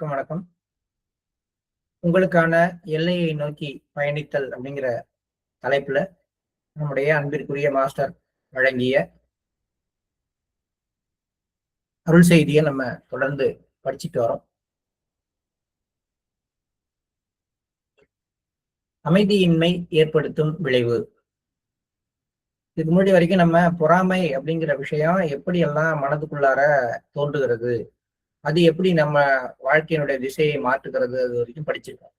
வணக்கம். உங்களுக்கான எல்லையை நோக்கி பயணித்தல் அப்படிங்கிற தலைப்புல நம்முடைய அன்பிற்குரிய மாஸ்டர் வழங்கிய அருள் செய்தியை நம்ம தொடர்ந்து படிச்சுட்டு வரோம். அமைதியின்மை ஏற்படுத்தும் விளைவு. இதுக்கு முன்னாடி வரைக்கும் நம்ம பொறாமை அப்படிங்கிற விஷயம் எப்படி எல்லாம் மனதுக்குள்ளார தோன்றுகிறது, அது எப்படி நம்ம வாழ்க்கையினுடைய திசையை மாற்றுகிறது, அது வரைக்கும் படிச்சிருக்கோம்.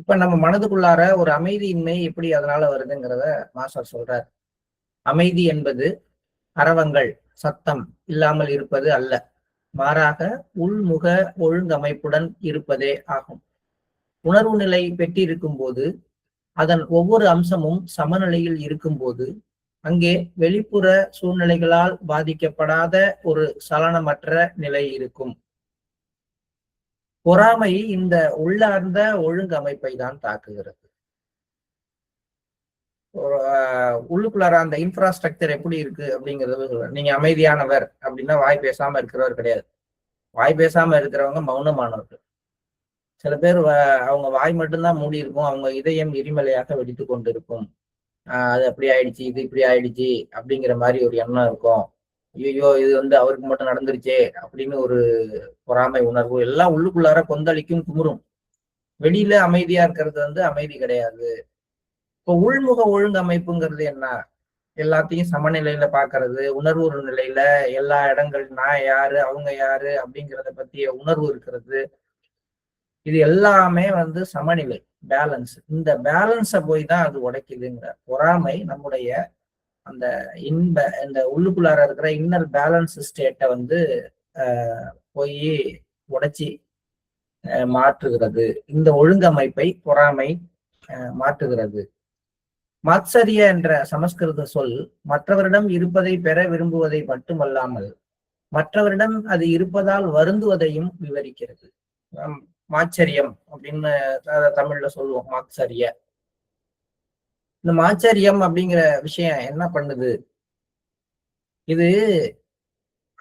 இப்ப நம்ம மனதுக்குள்ளார ஒரு அமைதியின்மை எப்படி அதனால வருதுங்கிறத மாஸ்டர் சொல்றார். அமைதி என்பது அரவங்கள், சத்தம் இல்லாமல் இருப்பது அல்ல, மாறாக உள்முக ஒழுங்கமைப்புடன் இருப்பதே ஆகும். உணர்வு நிலை பெற்றிருக்கும் போது, அதன் ஒவ்வொரு அம்சமும் சமநிலையில் இருக்கும்போது, அங்கே வெளிப்புற சூழ்நிலைகளால் பாதிக்கப்படாத ஒரு சலனமற்ற நிலை இருக்கும். பொறாமை இந்த உள்ளார்ந்த ஒழுங்கமைப்பை தான் தாக்குகிறது. உள்ளுக்குள்ளார அந்த இன்ஃப்ராஸ்ட்ரக்சர் எப்படி இருக்கு அப்படிங்கறது சொல்றேன். நீங்க அமைதியானவர் அப்படின்னா வாய் பேசாம இருக்கிறவர் கிடையாது. வாய் பேசாம இருக்கிறவங்க மௌனமானவர்கள். சில பேர் அவங்க வாய் மட்டும்தான் மூடி இருக்கும், அவங்க இதயம் எரிமலையாக வெடித்து கொண்டிருக்கும். அது அப்படி ஆயிடுச்சு, இது இப்படி ஆயிடுச்சு அப்படிங்கிற மாதிரி ஒரு எண்ணம் இருக்கும். ஐயோ இது அவருக்கு மட்டும் நடந்துருச்சே அப்படின்னு ஒரு பொறாமை உணர்வு எல்லாம் உள்ளுக்குள்ளார கொந்தளிக்கும், குமுறும். வெளியில அமைதியா இருக்கிறது அமைதி கிடையாது. இப்போ உள்முக ஒழுங்கமைப்புங்கிறது என்ன? எல்லாத்தையும் சமநிலையில பாக்குறது, உணர்வு நிலையில எல்லா இடங்கள் நான் யாரு அவங்க யாரு அப்படிங்கிறத பத்திய உணர்வு இருக்கிறது. இது எல்லாமே சமநிலை, பேலன்ஸ். இந்த பேலன்ஸை போய் தான் அது உடைக்குதுங்கிற பொறாமை நம்முடைய அந்த இந்த உள்ளுக்குள்ளார இருக்கிற இன்னர் பேலன்ஸ் ஸ்டேட்டை போய் உடைச்சி மாற்றுகிறது. இந்த ஒழுங்கமைப்பை பொறாமை மாற்றுகிறது. மாத்சரிய என்ற சமஸ்கிருத சொல் மற்றவரிடம் இருப்பதை பெற விரும்புவதை மட்டுமல்லாமல் மற்றவரிடம் அது இருப்பதால் வருந்துவதையும் விவரிக்கிறது. மாச்சரியம் அப்படின்னு தமிழ்ல சொல்லுவோம், மாத்சரிய. இந்த மாச்சரியம் அப்படிங்கிற விஷயம் என்ன பண்ணுது? இது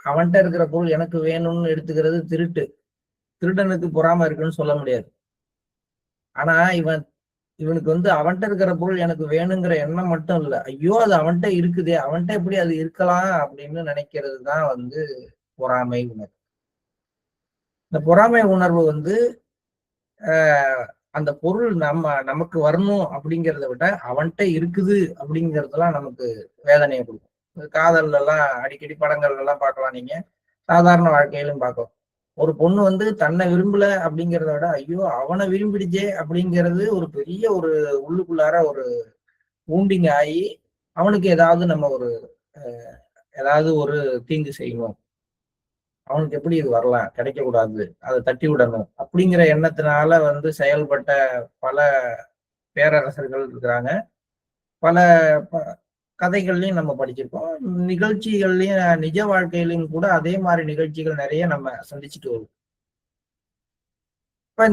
அவன்கிட்ட இருக்கிற பொருள் எனக்கு வேணும்னு எடுத்துக்கிறது திருட்டு. திருடனுக்கு பொறாம இருக்குன்னு சொல்ல முடியாது. ஆனா இவனுக்கு அவன்கிட்ட இருக்கிற பொருள் எனக்கு வேணுங்கிற எண்ணம் மட்டும் இல்ல, ஐயோ அது அவன்கிட்ட இருக்குதே, அவன்கிட்ட எப்படி அது இருக்கலாம் அப்படின்னு நினைக்கிறது தான் பொறாமை உணர்வு. இந்த பொறாமை உணர்வு அந்த பொருள் நமக்கு வரணும் அப்படிங்கிறத விட அவன்கிட்ட இருக்குது அப்படிங்கிறதுலாம் நமக்கு வேதனையை கொடுக்கும். காதல்ல எல்லாம் அடிக்கடி படங்கள்ல எல்லாம் பார்க்கலாம், நீங்க சாதாரண வாழ்க்கையிலும் பார்க்கலாம். ஒரு பொண்ணு தன்னை விரும்பல அப்படிங்கிறத விட ஐயோ அவனை விரும்பிடுச்சே அப்படிங்கிறது ஒரு பெரிய ஒரு உள்ளுக்குள்ளார ஒரு ஊண்டிங் ஆகி அவனுக்கு ஏதாவது நம்ம ஏதாவது ஒரு தீங்கு செய்யணும், அவனுக்கு எப்படி இது வரலாம், கிடைக்க கூடாது, அதை தட்டி விடணும் அப்படிங்கிற எண்ணத்தினால செயல்பட்ட பல பேரரசர்கள் இருக்கிறாங்க. பல கதைகள்லையும் நம்ம படிச்சிருக்கோம், நிகழ்ச்சிகள்லயும் நிஜ வாழ்க்கையிலையும் கூட அதே மாதிரி நிகழ்ச்சிகள் நிறைய நம்ம சந்திச்சுட்டு வருவோம். இப்ப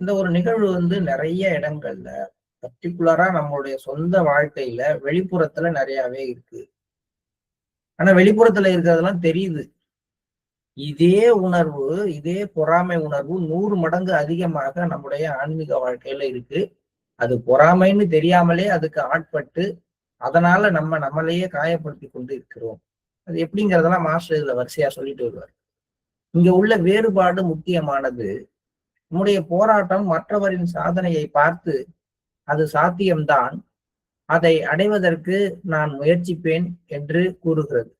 இந்த ஒரு நிகழ்வு நிறைய இடங்கள்ல பர்டிகுலரா நம்மளுடைய சொந்த வாழ்க்கையில வெளிப்புறத்துல நிறையவே இருக்கு. ஆனா வெளிப்புறத்துல இருக்கிறதெல்லாம் தெரியுது. இதே உணர்வு, இதே பொறாமை உணர்வு 100 மடங்கு அதிகமாக நம்முடைய ஆன்மீக வாழ்க்கையில இருக்கு. அது பொறாமைன்னு தெரியாமலே அதுக்கு ஆட்பட்டு அதனால நம்மளையே காயப்படுத்தி கொண்டு இருக்கிறோம். அது எப்படிங்கிறதெல்லாம் மாஸ்டர் இதுல வரிசையா சொல்லிட்டு வருவார். இங்க உள்ள வேறுபாடு முக்கியமானது. நம்முடைய போராட்டம் மற்றவரின் சாதனையை பார்த்து அது சாத்தியம்தான், அதை அடைவதற்கு நான் முயற்சிப்பேன் என்று கூறுகிறது.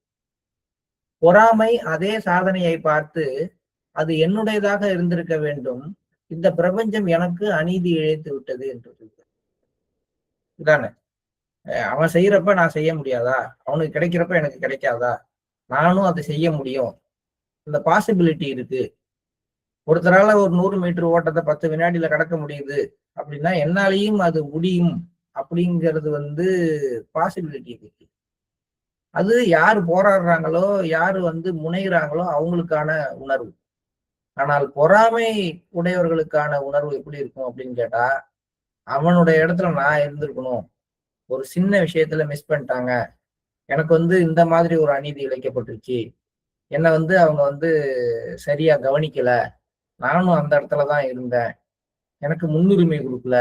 பொறாமை அதே சாதனையை பார்த்து அது என்னுடையதாக இருந்திருக்க வேண்டும், இந்த பிரபஞ்சம் எனக்கு அநீதி இழைத்து விட்டது என்று இதானே. அவன் செய்யறப்ப நான் செய்ய முடியாதா, அவனுக்கு கிடைக்கிறப்ப எனக்கு கிடைக்காதா, நானும் அதை செய்ய முடியும், இந்த பாசிபிலிட்டி இருக்கு. ஒருத்தரால ஒரு 100 மீட்டர் ஓட்டத்தை 10 வினாடியில கடக்க முடியுது அப்படின்னா என்னாலையும் அது முடியும் அப்படிங்கிறது பாசிபிலிட்டி இருக்கு. அது யாரு போராடுறாங்களோ, யாரு முனைகிறாங்களோ அவங்களுக்கான உணர்வு. ஆனால் பொறாமை உடையவர்களுக்கான உணர்வு எப்படி இருக்கும் அப்படின்னு கேட்டா, அவனுடைய இடத்துல நான் இருந்திருக்கணும், ஒரு சின்ன விஷயத்துல மிஸ் பண்ணிட்டாங்க, எனக்கு இந்த மாதிரி ஒரு அநீதி இழைக்கப்பட்டுருச்சு, என்னை வந்து அவங்க வந்து சரியா கவனிக்கல, நானும் அந்த இடத்துலதான் இருந்தேன், எனக்கு முன்னுரிமை கொடுக்கல,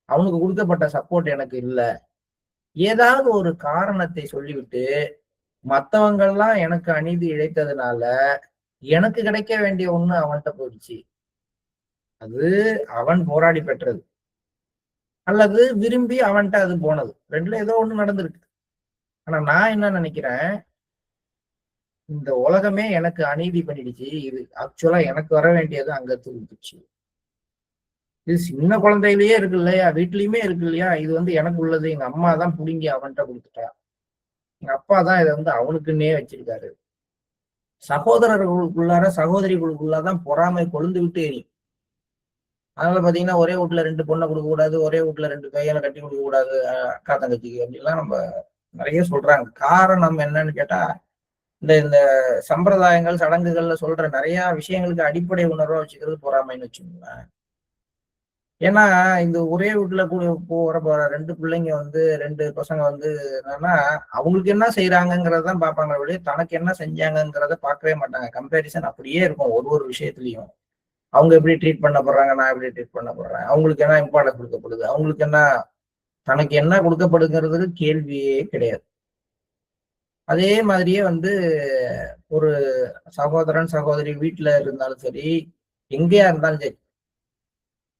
அவனுக்கு கொடுக்கப்பட்ட சப்போர்ட் எனக்கு இல்ல, ஏதாவது ஒரு காரணத்தை சொல்லிவிட்டு மத்தவங்கெல்லாம் எனக்கு அநீதி இழைத்ததுனால எனக்கு கிடைக்க வேண்டிய ஒண்ணு அவன்கிட்ட போயிடுச்சு. அது அவன் போராடி பெற்றது அல்லது விரும்பி அவன்கிட்ட அது போனது. ரெண்டுல ஏதோ ஒண்ணு நடந்திருக்கு. ஆனா நான் என்ன நினைக்கிறேன், இந்த உலகமே எனக்கு அநீதி பண்ணிடுச்சு. இது ஆக்சுவலா எனக்கு வர வேண்டியது அங்க திருப்பிச்சு. இது சின்ன குழந்தையிலேயே இருக்கு இல்லையா, வீட்லயுமே இருக்கு இல்லையா, இது வந்து எனக்கு உள்ளது, எங்க அம்மா தான் புடுங்கி அவன்கிட்ட கொடுத்துட்டா, எங்க அப்பா தான் இதை வந்து அவனுக்குன்னே வச்சிருக்காரு. சகோதரர்களுக்குள்ளார சகோதரிகளுக்குள்ளாதான் பொறாமை கொழுந்து விட்டு எரியும். அதனால பாத்தீங்கன்னா ஒரே வீட்டுல 2 பொண்ணை கொடுக்க கூடாது, ஒரே வீட்டுல 2 பையனை கட்டி கொடுக்க கூடாது, அக்கா தங்கச்சிக்கு அப்படிலாம் நம்ம நிறைய சொல்றாங்க. காரணம் என்னன்னு கேட்டா, இந்த இந்த சம்பிரதாயங்கள் சடங்குகள்ல சொல்ற நிறைய விஷயங்களுக்கு அடிப்படை உணர்வா வச்சுக்கிறது பொறாமைன்னு வச்சுக்கோங்களேன். ஏன்னா இந்த ஒரே வீட்டுல போற 2 பிள்ளைங்க வந்து 2 பசங்க வந்து என்னன்னா, அவங்களுக்கு என்ன செய்யறாங்கிறதான் பார்ப்பாங்க ஒழிய தனக்கு என்ன செஞ்சாங்கிறத பார்க்கவே மாட்டாங்க. கம்பேரிசன் அப்படியே இருக்கும் ஒரு ஒரு விஷயத்துலயும். அவங்க எப்படி ட்ரீட் பண்ணப்படுறாங்க, நான் எப்படி ட்ரீட் பண்ணப்படுறேன், அவங்களுக்கு என்ன இம்பார்ட்டன்ஸ் கொடுக்கப்படுது, அவங்களுக்கு என்ன, தனக்கு என்ன கொடுக்கப்படுங்கிறதுக்கு கேள்வியே கிடையாது. அதே மாதிரியே வந்து ஒரு சகோதரன் சகோதரி வீட்டுல இருந்தாலும் சரி, எங்கேயா இருந்தாலும் சரி,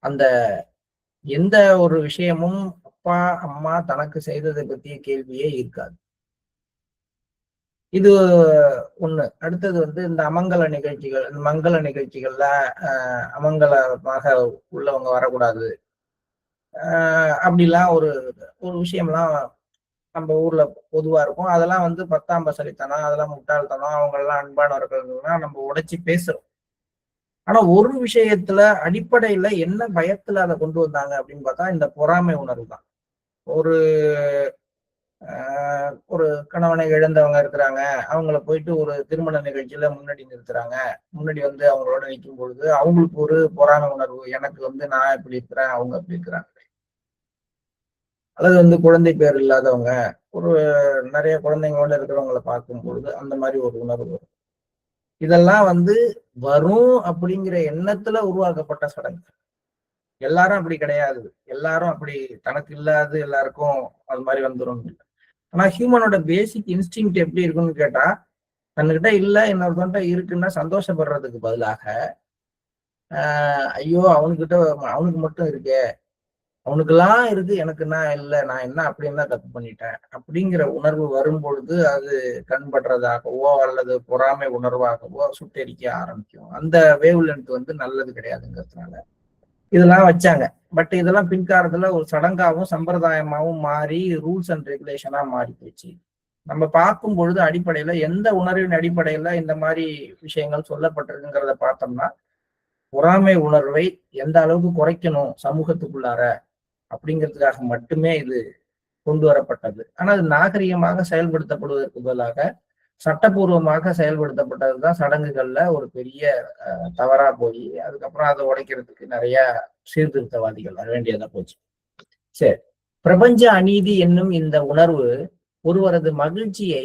அந்த எந்த ஒரு விஷயமும் அப்பா அம்மா தனக்கு செய்ததை பத்திய கேள்வியே இருக்காது. இது ஒண்ணு. அடுத்தது வந்து இந்த அமங்கல நிகழ்ச்சிகள், இந்த மங்கள நிகழ்ச்சிகள்ல அமங்கலமாக உள்ளவங்க வரக்கூடாது, அப்படிலாம் ஒரு ஒரு விஷயம்லாம் நம்ம ஊர்ல பொதுவா இருக்கும். அதெல்லாம் வந்து 10ஆம் பசலித்தனம், அதெல்லாம் முட்டாள்தனம், அவங்க எல்லாம் அன்பானவர்கள்னா நம்ம உடைச்சு பேசுறோம். ஆனா ஒரு விஷயத்துல அடிப்படையில என்ன பயத்துல அதை கொண்டு வந்தாங்க அப்படின்னு பார்த்தா இந்த பொறாமை உணர்வு தான். ஒரு ஒரு கணவனை இழந்தவங்க இருக்கிறாங்க, அவங்கள போயிட்டு ஒரு திருமண நிகழ்ச்சியில முன்னாடி நிறுத்துறாங்க. முன்னாடி வந்து அவங்களோட நிற்கும் பொழுது அவங்களுக்கு ஒரு பொறாமை உணர்வு, எனக்கு வந்து நான் இப்படி இருக்கிறேன், அவங்க அப்படி இருக்கிறாங்க. அல்லது வந்து குழந்தை பேர் இல்லாதவங்க, ஒரு நிறைய குழந்தைங்களோட இருக்கிறவங்களை பார்க்கும் பொழுது அந்த மாதிரி ஒரு உணர்வு வரும். இதெல்லாம் வந்து வரும் அப்படிங்கிற எண்ணத்துல உருவாக்கப்பட்ட சடங்கு. எல்லாரும் அப்படி கிடையாது. எல்லாரும் அப்படி தனக்கு இல்லாது எல்லாருக்கும் அது மாதிரி வந்துடும். ஆனா ஹியூமனோட பேசிக் இன்ஸ்டிங் எப்படி இருக்குன்னு கேட்டா, தன்னுகிட்ட இல்ல இன்னொருத்தன்ட்ட இருக்குன்னா சந்தோஷப்படுறதுக்கு பதிலாக, ஐயோ அவனுக்கிட்ட அவனுக்கு மட்டும் இருக்கே, அவனுக்கெல்லாம் இருக்கு எனக்குன்னா இல்ல, நான் என்ன அப்படி என்ன தப்பு பண்ணிட்டேன் அப்படிங்கிற உணர்வு வரும் பொழுது அது கண்படுறதாகவோ அல்லது பொறாமை உணர்வாகவோ சுட்டெரிக்க ஆரம்பிக்கும். அந்த வேவ் லென்த் வந்து நல்லது கிடையாதுங்கிறதுனால இதெல்லாம் வச்சாங்க. பட் இதெல்லாம் பின்காலத்துல ஒரு சடங்காவும் சம்பிரதாயமாவும் மாறி ரூல்ஸ் அண்ட் ரெகுலேஷனா மாறி போச்சு. நம்ம பார்க்கும் பொழுது அடிப்படையில எந்த உணர்வின் அடிப்படையில இந்த மாதிரி விஷயங்கள் சொல்லப்பட்டிருக்குங்கிறத பார்த்தோம்னா, பொறாமை உணர்வை எந்த அளவுக்கு குறைக்கணும் சமூகத்துக்குள்ளார அப்படிங்கிறதுக்காக மட்டுமே இது கொண்டு வரப்பட்டது. ஆனா அது நாகரிகமாக செயல்படுத்தப்படுவதற்கு பதிலாக சட்டப்பூர்வமாக செயல்படுத்தப்பட்டதுதான் சடங்குகள்ல ஒரு பெரிய தவறா போய் அதுக்கப்புறம் அதை உடைக்கிறதுக்கு நிறைய சீர்திருத்தவாதிகள் வர வேண்டியதா போச்சு. சரி, பிரபஞ்ச அநீதி என்னும் இந்த உணர்வு ஒருவரது மகிழ்ச்சியை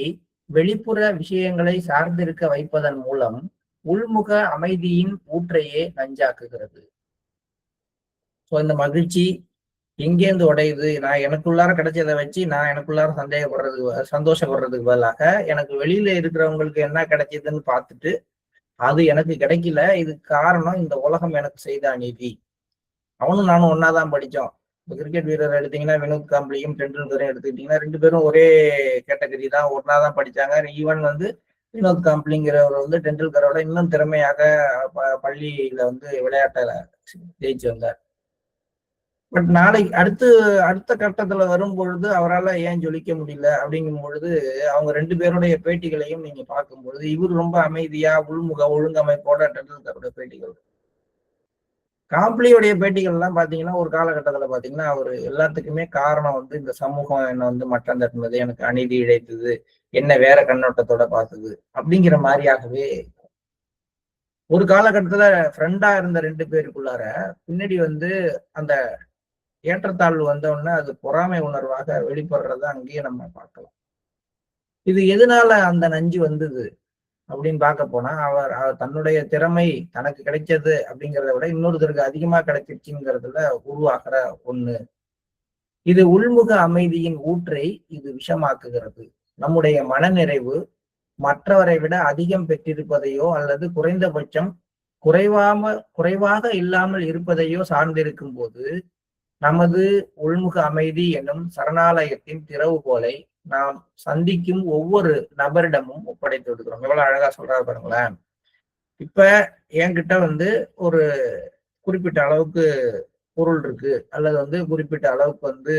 வெளிப்புற விஷயங்களை சார்ந்திருக்க வைப்பதன் மூலம் உள்முக அமைதியின் ஊற்றையே நஞ்சாக்குகிறது. சோ இந்த மகிழ்ச்சி எங்கேருந்து உடையுது, நான் எனக்குள்ளார கிடைச்சதை வச்சு நான் எனக்குள்ளார சந்தோஷப்படுறதுக்கு பதிலாக எனக்கு வெளியில இருக்கிறவங்களுக்கு என்ன கிடைச்சதுன்னு பார்த்துட்டு அது எனக்கு கிடைக்கல, இதுக்கு காரணம் இந்த உலகம் எனக்கு செய்த அநீதி. அவனும் நானும் ஒன்னாதான் படிச்சோம். இப்ப கிரிக்கெட் வீரர் எடுத்தீங்கன்னா வினோத் காம்ப்ளியும் டெண்டுல்கரையும் எடுத்துக்கிட்டீங்கன்னா 2 பேரும் ஒரே கேட்டகரி தான், ஒன்னாதான் படிச்சாங்க. ஈவன் வந்து வினோத் காம்ப்ளிங்கிறவர் வந்து டெண்டுல்கரோட இன்னும் திறமையாக பள்ளியில வந்து விளையாட்டுல ஜெயிச்சு வந்தார். பட் நாளைக்கு அடுத்த கட்டத்துல வரும் பொழுது அவரால் ஏன் ஜொலிக்க முடியல அப்படிங்கும் பொழுது அவங்க 2 பேருடைய பேட்டிகளையும் நீங்க பார்க்கும் பொழுது இவர் ரொம்ப அமைதியா உள்முக ஒழுங்கமைப்போட டெண்டுல்கரோட பேட்டிகள், காம்ப்ளியோடைய பேட்டிகள் எல்லாம் பாத்தீங்கன்னா ஒரு காலகட்டத்துல பாத்தீங்கன்னா அவர் எல்லாத்துக்குமே காரணம் வந்து இந்த சமூகம் என்ன வந்து மட்டம் தட்டினது, எனக்கு அநீதி இழைத்தது, என்ன வேற கண்ணோட்டத்தோட பார்த்தது அப்படிங்கிற மாதிரியாகவே. ஒரு காலகட்டத்துல ஃப்ரெண்டா இருந்த 2 பேருக்குள்ளார பின்னாடி வந்து அந்த ஏற்றத்தாழ்வு வந்தோடனே அது பொறாமை உணர்வாக வெளிப்படுறத அங்கேயே நம்ம பார்க்கலாம். இது எதனால அந்த நஞ்சு வந்தது அப்படின்னு பார்க்க போனா அவர் தன்னுடைய திறமை தனக்கு கிடைச்சது அப்படிங்கிறத விட இன்னொருத்தருக்கு அதிகமா கிடைச்சிருச்சுங்கிறதுல உருவாக்குற ஒண்ணு. இது உள்முக அமைதியின் ஊற்றை இது விஷமாக்குகிறது. நம்முடைய மனநிறைவு மற்றவரை விட அதிகம் பெற்றிருப்பதையோ அல்லது குறைந்தபட்சம் குறைவாக இல்லாமல் இருப்பதையோ சார்ந்திருக்கும் போது நமது உள்முக அமைதி என்னும் சரணாலயத்தின் திறவுகோலை நாம் சந்திக்கும் ஒவ்வொரு நபரிடமும் ஒப்படைத்து விடுகிறோம். எவ்வளவு அழகா சொல்றாரு பாருங்களேன். இப்ப என்கிட்ட ஒரு குறிப்பிட்ட அளவுக்கு பொருள் இருக்கு, அல்லது குறிப்பிட்ட அளவுக்கு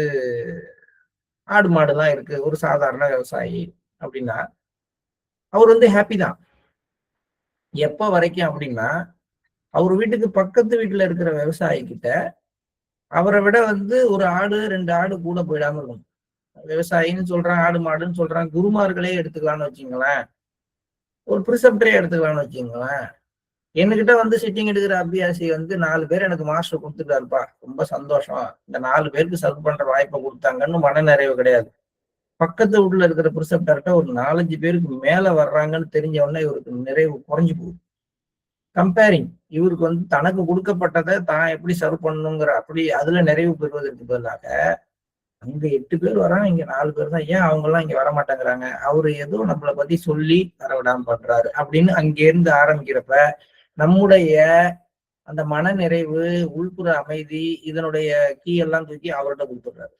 ஆடு மாடு தான் இருக்கு, ஒரு சாதாரண விவசாயி அப்படின்னா அவர் ஹாப்பி தான். எப்ப வரைக்கும் அப்படின்னா அவர் வீட்டுக்கு பக்கத்து வீட்டுல இருக்கிற விவசாயி கிட்ட அவரை விட ஒரு ஆடு 2 ஆடு கூட போயிடாம இருக்கும். விவசாயின்னு சொல்றான், ஆடு மாடுன்னு சொல்றான், குருமார்களே எடுத்துக்கலாம்னு வச்சுங்களேன், ஒரு பிரிசப்டரே எடுத்துக்கலாம்னு வச்சுங்களேன். என்கிட்ட சிட்டிங் எடுக்கிற அபியாசி 4 பேர் எனக்கு மாஸ்டர் கொடுத்துட்டாருப்பா, ரொம்ப சந்தோஷம், இந்த 4 பேருக்கு சர்வ் பண்ற வாய்ப்பை கொடுத்தாங்கன்னு மன நிறைவு கிடையாது. பக்கத்து வீட்டுல இருக்கிற பிரிசப்டர்கிட்ட ஒரு 4-5 பேருக்கு மேல வர்றாங்கன்னு தெரிஞ்ச உடனே இவருக்கு நிறைவு குறைஞ்சு போகுது. கம்பேரிங், இவருக்கு தனக்கு கொடுக்கப்பட்டதை தான் எப்படி சர்வ் பண்ணணுங்கிற அப்படி அதுல நிறைவு பெறுவதற்கு பதிலாக அங்க 8 பேர் வராங்க, இங்க 4 பேர் தான், ஏன் அவங்க எல்லாம் இங்க வர மாட்டேங்கிறாங்க, அவரு ஏதோ நம்மளை பத்தி சொல்லி வரவிடாம பண்றாரு அப்படின்னு அங்கிருந்து ஆரம்பிக்கிறப்ப நம்முடைய அந்த மன நிறைவு, உள்புற அமைதி, இதனுடைய கீ எல்லாம் தூக்கி அவர்கிட்ட கொடுத்துடுறாரு.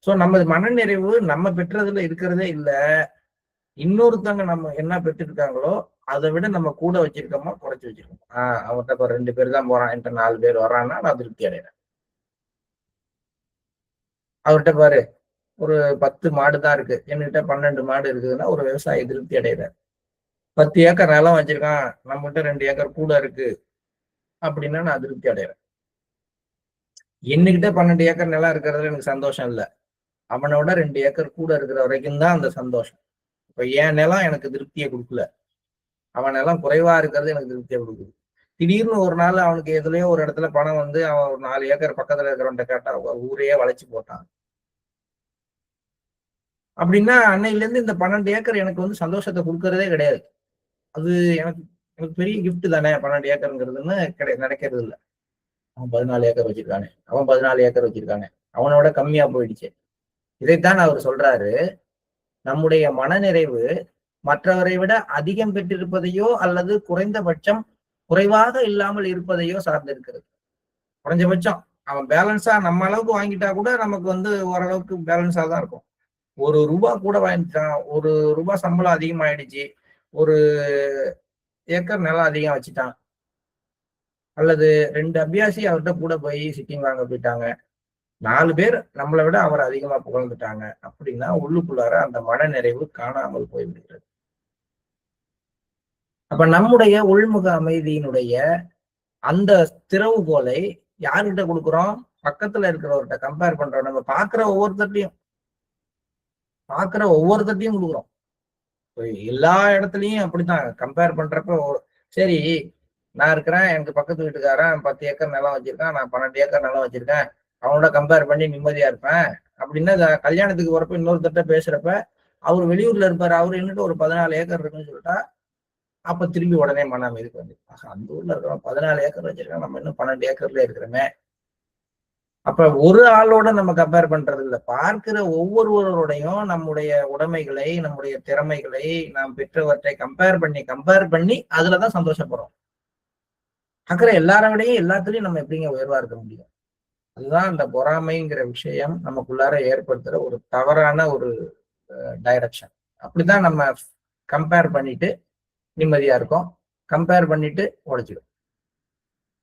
சோ நம்ம மன நிறைவு நம்ம பெற்றதுல இருக்கிறதே இல்ல, இன்னொருத்தவங்க நம்ம என்ன பெற்றிருக்காங்களோ அதை விட நம்ம கூட வச்சிருக்கோமா குறைச்சு வச்சிருக்கோம். அவர்கிட்ட இப்ப 2 பேர் தான் போறான், என்கிட்ட 4 பேர் வர்றான்னா நான் திருப்தி அடைகிறேன். அவர்கிட்ட பாரு ஒரு 10 மாடு தான் இருக்கு, என்கிட்ட 12 மாடு இருக்குதுன்னா ஒரு விவசாயி திருப்தி அடைகிறார். 10 ஏக்கர் நிலம் வச்சிருக்கான், நம்மகிட்ட 2 ஏக்கர் கூட இருக்கு அப்படின்னா நான் திருப்தி அடைகிறேன். என்கிட்ட 12 ஏக்கர் நிலம் இருக்கிறதுல எனக்கு சந்தோஷம் இல்லை, அவனோட 2 ஏக்கர் கூட இருக்கிற வரைக்கும் தான் அந்த சந்தோஷம். இப்ப என் நிலம் எனக்கு திருப்தியை கொடுக்கல, அவன் நிலம் குறைவா இருக்கிறது எனக்கு திருப்தியை கொடுக்குது. திடீர்னு ஒரு நாள் அவனுக்கு எதுலயோ ஒரு இடத்துல பணம் அவன் ஒரு 4 ஏக்கர் பக்கத்துல இருக்கிறவன்ட்ட கேட்டா ஊரையே வளைச்சு போட்டான் அப்படின்னா அன்னையில இருந்து இந்த 12 ஏக்கர் எனக்கு சந்தோஷத்தை கொடுக்கறதே கிடையாது. அது எனக்கு எனக்கு பெரிய கிஃப்ட் தானே 12 ஏக்கருங்கிறதுன்னு நினைக்கிறது இல்லை. அவன் 14 ஏக்கர் வச்சிருக்கானே, அவன் 14 ஏக்கர் வச்சிருக்கானே, அவனோட கம்மியா போயிடுச்சு. இதைத்தான் அவர் சொல்றாரு, நம்முடைய மனநிறைவு மற்றவரை விட அதிகம் பெற்றிருப்பதையோ அல்லது குறைந்தபட்சம் குறைவாக இல்லாமல் இருப்பதையோ சார்ந்திருக்கிறது. குறைஞ்சபட்சம் அவன் பேலன்ஸா நம்ம அளவுக்கு வாங்கிட்டா கூட நமக்கு ஓரளவுக்கு பேலன்ஸா தான் இருக்கும். 1 ரூபாய் கூட வாங்கிட்டான், 1 ரூபாய் சம்பளம் அதிகமாயிடுச்சு, 1 ஏக்கர் நிலம் அதிகம் வச்சுட்டான், அல்லது 2 அபியாசி அவர்கிட்ட கூட போய் சிட்டிங் வாங்க போயிட்டாங்க, 4 பேர் நம்மளை விட அவர் அதிகமா புகழ்ந்துட்டாங்க அப்படின்னா உள்ளுக்குள்ளார அந்த மன நிறைவு காணாமல் போய்விடுகிறது. அப்ப நம்முடைய உள்முக அமைதியினுடைய அந்த திறவுகோலை யார்கிட்ட கொடுக்குறோம்? பக்கத்துல இருக்கிறவர்கிட்ட கம்பேர் பண்றோம். நம்ம பாக்குற ஒவ்வொருத்தட்டையும் கொடுக்குறோம். எல்லா இடத்துலயும் அப்படித்தான் கம்பேர் பண்றப்ப, சரி நான் இருக்கிறேன், எனக்கு பக்கத்து வீட்டுக்காரன் 10 ஏக்கர் நிலம் வச்சிருக்கான், நான் 12 ஏக்கர் நிலம் வச்சிருக்கேன், அவனோட கம்பேர் பண்ணி நிம்மதியா இருப்பேன் அப்படின்னா கல்யாணத்துக்கு வரப்ப இன்னொருத்தட்ட பேசுறப்ப அவர் வெளியூர்ல இருப்பாரு, அவரு என்னட்டு ஒரு 14 ஏக்கர் இருக்குன்னு சொல்லிட்டா அப்ப திரும்பி உடனே மன அமைதிக்கு வந்து அந்த ஊர்ல இருக்கிறோம் 14 ஏக்கர் வச்சிருக்கோம், நம்ம இன்னும் 12 ஏக்கர்ல இருக்கிறோமே. அப்ப ஒரு ஆளோட நம்ம கம்பேர் பண்றது இல்லை, பார்க்கிற ஒவ்வொருவரோடையும் நம்முடைய உடைமைகளை, நம்முடைய திறமைகளை, நாம் பெற்றவற்றை கம்பேர் பண்ணி அதுலதான் சந்தோஷப்படுறோம். பார்க்கிற எல்லாரோடையும் எல்லாத்துலயும் நம்ம எப்படிங்க உயர்வா இருக்க முடியும்? அதுதான் அந்த பொறாமைங்கிற விஷயம் நமக்குள்ளார ஏற்படுத்துற ஒரு தவறான ஒரு டைரக்ஷன். அப்படிதான் நம்ம கம்பேர் பண்ணிட்டு நிம்மதியா இருக்கும், கம்பேர் பண்ணிட்டு உடைச்சிடும்.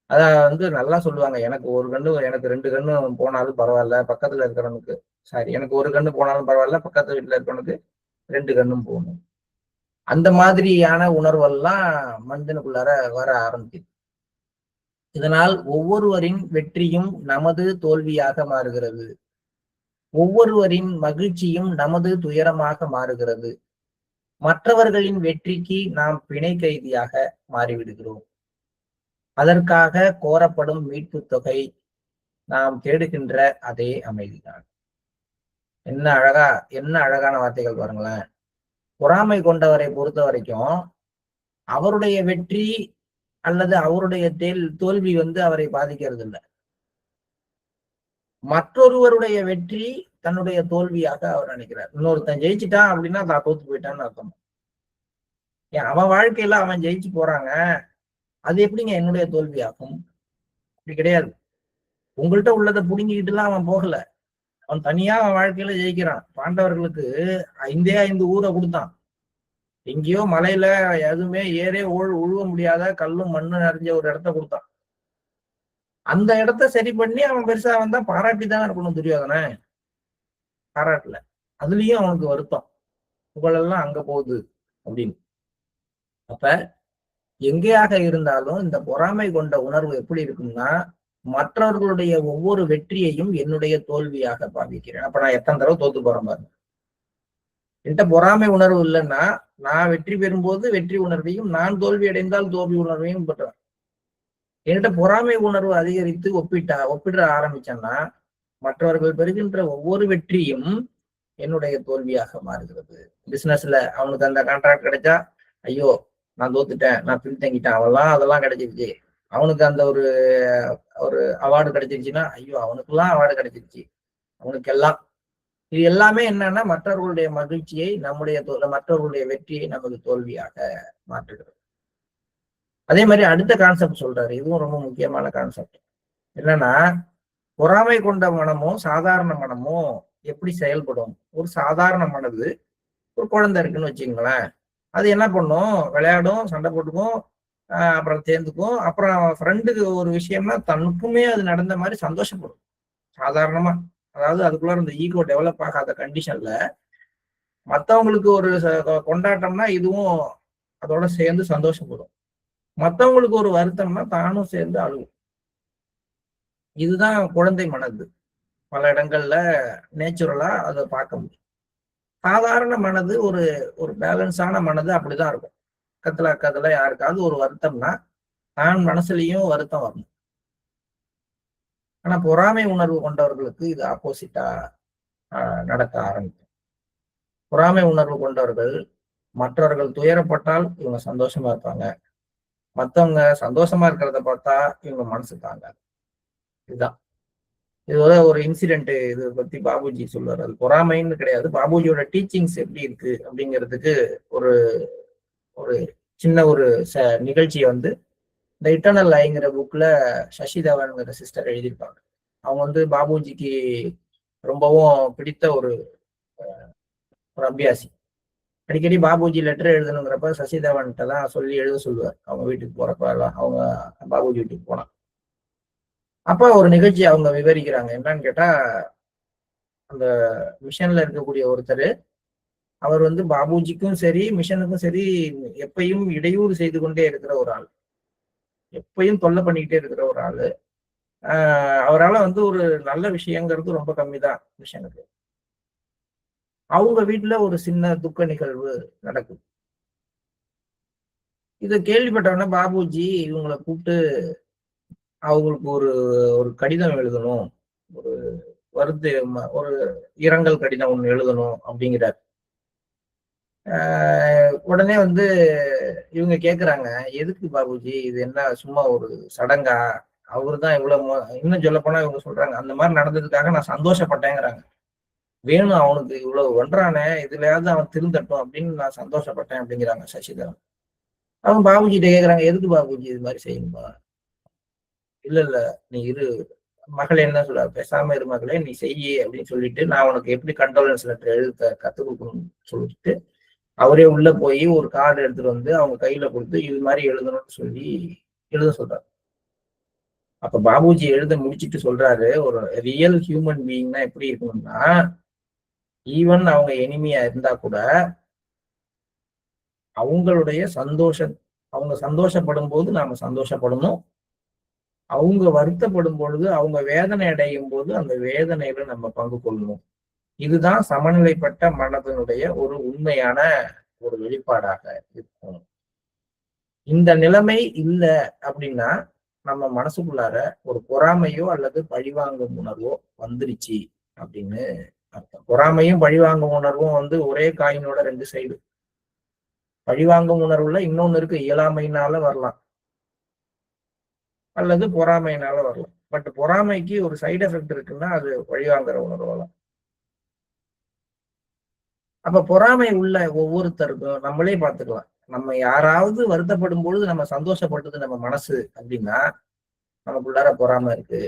அத நல்லா சொல்லுவாங்க, எனக்கு 1 கண்ணு, எனக்கு 2 கண்ணு போனாலும் பரவாயில்ல, பக்கத்துல இருக்கிறவனுக்கு எனக்கு 1 கண்ணு போனாலும் பரவாயில்ல, பக்கத்து வீட்டுல இருக்கிறவனுக்கு 2 கண்ணும் போகணும். அந்த மாதிரியான உணர்வெல்லாம் மனிதனுக்குள்ளார வர ஆரம்பிக்குது. இதனால் ஒவ்வொருவரின் வெற்றியும் நமது தோல்வியாக மாறுகிறது, ஒவ்வொருவரின் மகிழ்ச்சியும் நமது துயரமாக மாறுகிறது, மற்றவர்களின் வெற்றிக்கு நாம் பிணை கைதியாக மாறிவிடுகிறோம். அதற்காக கோரப்படும் மீட்பு தொகை நாம் தேடுகின்ற அதே அமைதிதான். என்ன அழகான வார்த்தைகள் பாருங்களேன். பொறாமை கொண்டவரை பொறுத்த வரைக்கும் அவருடைய வெற்றி அல்லது அவருடைய தோல்வி அவரை பாதிக்கிறது இல்லை. மற்றொருவருடைய வெற்றி தன்னுடைய தோல்வியாக அவர் நினைக்கிறார். இன்னொருத்தன் ஜெயிச்சுட்டான் அப்படின்னா நான் தோத்து போயிட்டான்னு அர்த்தம். ஏன் அவன் வாழ்க்கையில அவன் ஜெயிச்சு போறாங்க, அது எப்படிங்க என்னுடைய தோல்வி ஆகும்? அப்படி கிடையாது. உங்கள்கிட்ட உள்ளதை புடுங்கிக்கிட்டுலாம் அவன் போகல. அவன் தனியா அவன் வாழ்க்கையில ஜெயிக்கிறான். பாண்டவர்களுக்கு 5 ஊரை கொடுத்தான். எங்கேயோ மலையில எதுவுமே ஏறே உழுவ முடியாத கல்லும் மண்ணு நிறைஞ்ச ஒரு இடத்த கொடுத்தான். அந்த இடத்த சரி பண்ணி அவன் பெருசா வந்தா பாராட்டி தானே இருக்கணும் துரியோதனை. பாராட்டல. அதுலயும் அவனுக்கு வருத்தம், புகழெல்லாம் அங்க போகுது அப்படின்னு. அப்ப எங்கேயாக இருந்தாலும் இந்த பொறாமை கொண்ட உணர்வு எப்படி இருக்கும்னா, மற்றவர்களுடைய ஒவ்வொரு வெற்றியையும் என்னுடைய தோல்வியாக பாவிக்கிறேன். அப்ப நான் எத்தனை தடவை தோத்து போறேன் பாருங்க. என்கிட்ட பொறாமை உணர்வு இல்லைன்னா நான் வெற்றி பெறும்போது வெற்றி உணர்வையும், நான் தோல்வி அடைந்தால் தோல்வி உணர்வையும் பெற்றேன். என்கிட்ட பொறாமை உணர்வு அதிகரித்து ஒப்பிட ஆரம்பிச்சேன்னா மற்றவர்கள் பெறுகின்ற ஒவ்வொரு வெற்றியும் என்னுடைய தோல்வியாக மாறுகிறது. பிசினஸ்ல அவனுக்கு அந்த கான்ட்ராக்ட் கிடைச்சா, ஐயோ நான் தோத்துட்டேன், நான் பின்தங்கிட்டேன், அதெல்லாம் கிடைச்சிருச்சு. அவனுக்கு அந்த ஒரு அவார்டு கிடைச்சிருச்சுன்னா, ஐயோ அவனுக்கெல்லாம் அவார்டு கிடைச்சிருச்சு, அவனுக்கு எல்லாம். இது எல்லாமே என்னன்னா மற்றவர்களுடைய மகிழ்ச்சியை, மற்றவர்களுடைய வெற்றியை நமது தோல்வியாக மாற்றுகிறது. அதே மாதிரி அடுத்த கான்செப்ட் சொல்றாரு, இதுவும் ரொம்ப முக்கியமான கான்செப்ட். என்னன்னா, பொறாமை கொண்ட மனமும் சாதாரண மனமும் எப்படி செயல்படும்? ஒரு சாதாரண மனது, ஒரு குழந்தை இருக்குன்னு வச்சுங்களேன், அது என்ன பண்ணும்? விளையாடும், சண்டை போட்டுக்கும், அப்புறம் சேர்ந்துக்கும். அப்புறம் ஃப்ரெண்டுக்கு ஒரு விஷயம்னா தனக்குமே அது நடந்த மாதிரி சந்தோஷப்படும் சாதாரணமா. அதாவது அதுக்குள்ள இந்த ஈகோ டெவலப் ஆகாத கண்டிஷன்ல மற்றவங்களுக்கு ஒரு கொண்டாட்டம்னா இதுவும் அதோட சேர்ந்து சந்தோஷப்படும். மற்றவங்களுக்கு ஒரு வருத்தம்னா தானும் சேர்ந்து அழுகும். இதுதான் குழந்தை மனது. பல இடங்கள்ல நேச்சுரலா அதை பார்க்க முடியும். சாதாரண மனது ஒரு பேலன்ஸான மனது அப்படிதான் இருக்கும். அக்கத்துல யாருக்காவது ஒரு வருத்தம்னா தான் மனசுலயும் வருத்தம் வரணும். ஆனா பொறாமை உணர்வு கொண்டவர்களுக்கு இது ஆப்போசிட்டா நடக்க ஆரம்பிக்கும். பொறாமை உணர்வு கொண்டவர்கள் மற்றவர்கள் துயரப்பட்டால் இவங்க சந்தோஷமா இருப்பாங்க, மற்றவங்க சந்தோஷமா இருக்கிறத பார்த்தா இவங்க மனசு தாங்க. இதுதான் இதோட ஒரு இன்சிடென்ட். இது பத்தி பாபுஜி சொல்லுவார். அது பொறாமைன்னு கிடையாது, பாபுஜியோட டீச்சிங்ஸ் எப்படி இருக்கு அப்படிங்கிறதுக்கு ஒரு ஒரு சின்ன ஒரு நிகழ்ச்சியை இந்த இட்டர்னல் ஐங்கிற புக்ல சசிதவன்ங்கிற சிஸ்டர் எழுதியிருப்பாங்க. அவங்க பாபுஜிக்கு ரொம்பவும் பிடித்த ஒரு அபியாசி. அடிக்கடி பாபுஜி லெட்டர் எழுதணுங்கிறப்ப சசிதவன்கிட்ட தான் சொல்லி எழுத சொல்லுவார். அவங்க வீட்டுக்கு போறப்ப எல்லாம், அவங்க பாபுஜி வீட்டுக்கு போனா அப்ப ஒரு நிகழ்ச்சி அவங்க விவரிக்கிறாங்க. என்னன்னு கேட்டா, அந்த மிஷன்ல இருக்கக்கூடிய ஒருத்தர், அவர் பாபுஜிக்கும் சரி மிஷனுக்கும் சரி எப்பயும் இடையூறு செய்து கொண்டே இருக்கிற ஒரு ஆள், எப்பயும் தொல்லை பண்ணிக்கிட்டே இருக்கிற ஒரு ஆளு. அவரால் ஒரு நல்ல விஷயங்கிறது ரொம்ப கம்மி தான் மிஷனுக்கு. அவங்க வீட்டுல ஒரு சின்ன துக்க நிகழ்வு நடக்குது. இதை கேள்விப்பட்டவொடனே பாபுஜி இவங்களை கூப்பிட்டு அவங்களுக்கு ஒரு கடிதம் எழுதணும், ஒரு இரங்கல் கடிதம் ஒண்ணு எழுதணும் அப்படிங்கிறார். உடனே இவங்க கேக்குறாங்க, எதுக்கு பாபுஜி, இது என்ன சும்மா ஒரு சடங்கா? அவரு தான் இவ்வளவு, இன்னும் சொல்ல போனா இவங்க சொல்றாங்க, அந்த மாதிரி நடந்ததுக்காக நான் சந்தோஷப்பட்டேங்கிறாங்க. வேணும் அவனுக்கு இவ்வளவு பண்றானே, இதுலயாவது அவன் திருந்தட்டும் அப்படின்னு நான் சந்தோஷப்பட்டேன் அப்படிங்கிறாங்க சசிதரன். அவங்க பாபுஜிட்ட கேக்குறாங்க, எதுக்கு பாபுஜி இது மாதிரி செய்யணுமா? இல்ல நீ இரு மகளே, என்ன சொல்ற, பேசாம இரு மகளே, நீ செய்யி அப்படின்னு சொல்லிட்டு நான் உனக்கு எப்படி கண்டோலன்ஸ் லெட்டர் எழுத கத்துக் கொடுக்கணும்னு சொல்லிட்டு அவரே உள்ள போய் ஒரு கார்டு எடுத்துட்டு அவங்க கையில கொடுத்து இது மாதிரி எழுதணும்னு சொல்லி எழுத சொல்றாரு. அப்ப பாபுஜி எழுத முடிச்சுட்டு சொல்றாரு, ஒரு ரியல் ஹியூமன் பீயிங்னா எப்படி இருக்கணும்னா, ஈவன் அவங்க எனிமியா இருந்தா கூட அவங்களுடைய அவங்க சந்தோஷப்படும் போது நாம சந்தோஷப்படணும், அவங்க வருத்தப்படும் பொழுது, அவங்க வேதனை அடையும் போது அந்த வேதனையில நம்ம பங்கு கொள்ளணும். இதுதான் சமநிலைப்பட்ட மனதனுடைய ஒரு உண்மையான ஒரு வெளிப்பாடாக இருக்கும். இந்த நிலைமை இல்லை அப்படின்னா நம்ம மனசுக்குள்ளார ஒரு பொறாமையோ அல்லது பழிவாங்கும் உணர்வோ வந்துருச்சு அப்படின்னு அர்த்தம். பொறாமையும் பழிவாங்கும் உணர்வும் ஒரே காயினோட 2 சைடு. பழிவாங்கும் உணர்வுல இன்னொன்னு இருக்கு, இயலாமையினால வரலாம் அல்லது பொறாமையினால வரலாம். பட் பொறாமைக்கு ஒரு சைடு எஃபெக்ட் இருக்குன்னா அது பழிவாங்குற உணர்வு வரலாம். அப்ப பொறாமை உள்ள ஒவ்வொருத்தருக்கும் நம்மளே பார்த்துக்கலாம். நம்ம யாராவது வருத்தப்படும் பொழுது நம்ம சந்தோஷப்பட்டது நம்ம மனசு அப்படின்னா நமக்குள்ளார பொறாமை இருக்கு